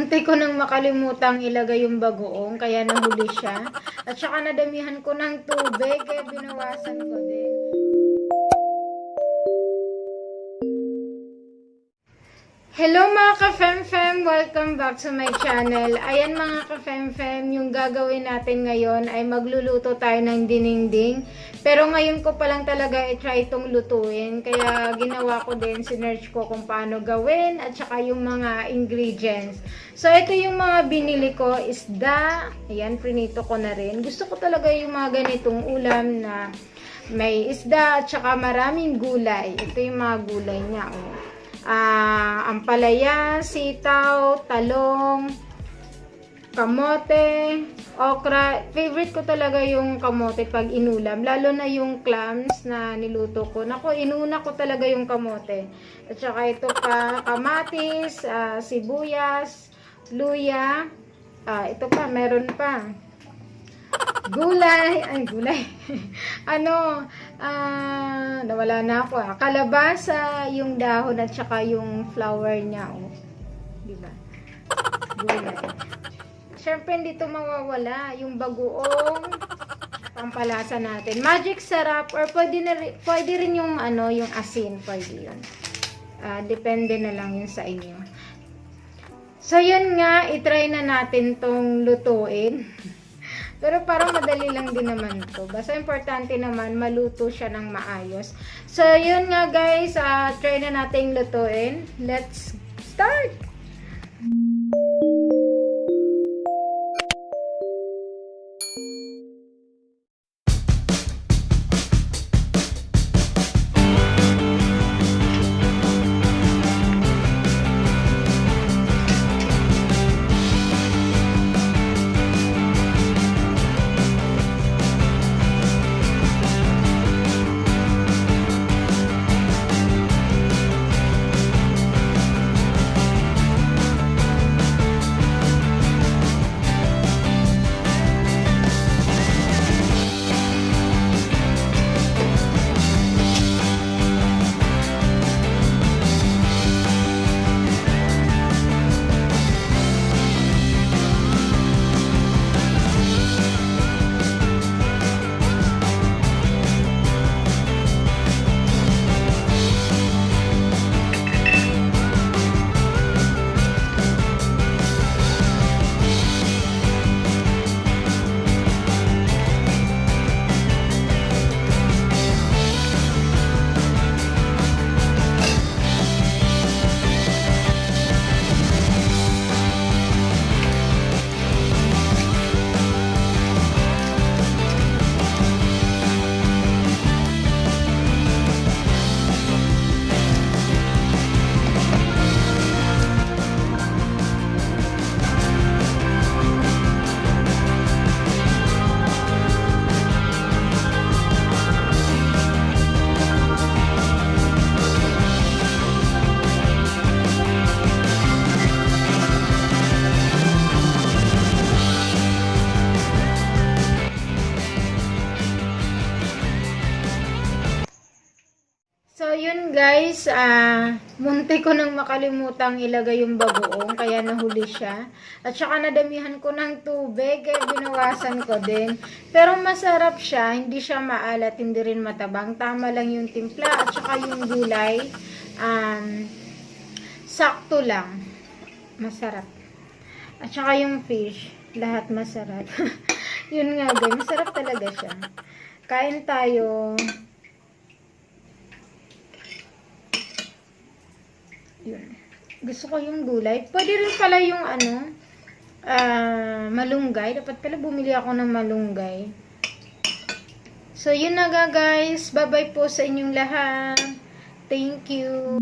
munti ko nang makalimutang ilagay yung bagoong, kaya nahuli siya. At saka nadamihan ko ng tubig, kaya binawasan ko din. Hello mga ka-fem-fem! Welcome back to my channel. Ayan mga ka-fem-fem, yung gagawin natin ngayon ay magluluto tayo ng dinengdeng. Pero ngayon ko pa lang talaga i-try itong lutuin. Kaya ginawa ko din, sinerch ko kung paano gawin at saka yung mga ingredients. So ito yung mga binili ko, isda. Ayan, prinito ko na rin. Gusto ko talaga yung mga ganitong ulam na may isda at saka maraming gulay. Ito yung mga gulay niya. Oh. Ampalaya, sitaw, talong, kamote, okra. Favorite ko talaga yung kamote pag inulam. Lalo na yung clams na niluto ko. Naku, inuna ko talaga yung kamote. At saka ito pa, kamatis, sibuyas, luya. Ito pa, meron pa. Gulay, nawala na ako. Kalabasa, yung dahon at saka yung flower niya, oh. Diba? Gulay. Siyempre, hindi ito mawawala. Yung bagoong, pampalasa natin. Magic sarap, or pwede rin yung, yung asin, pwede yun. Depende na lang yun sa inyo. So, yun nga, itry na natin tong lutuin. Pero parang madali lang din naman to. Basta importante naman, maluto siya ng maayos. So, yun nga guys, try na nating lutuin. Let's start! So, yun guys, munti ko nang makalimutang ilagay yung bagoong, kaya nahuli siya. At saka nadamihan ko ng tubig, kaya binawasan ko din. Pero masarap siya, hindi siya maalat, hindi rin matabang. Tama lang yung timpla, at saka yung gulay, sakto lang. Masarap. At saka yung fish, lahat masarap. Yun nga guys, masarap talaga siya. Kain tayo. Yun. Gusto ko yung gulay. Pwede rin pala yung malunggay. Dapat pala bumili ako ng malunggay. So, yun na guys. Bye-bye po sa inyong lahat. Thank you.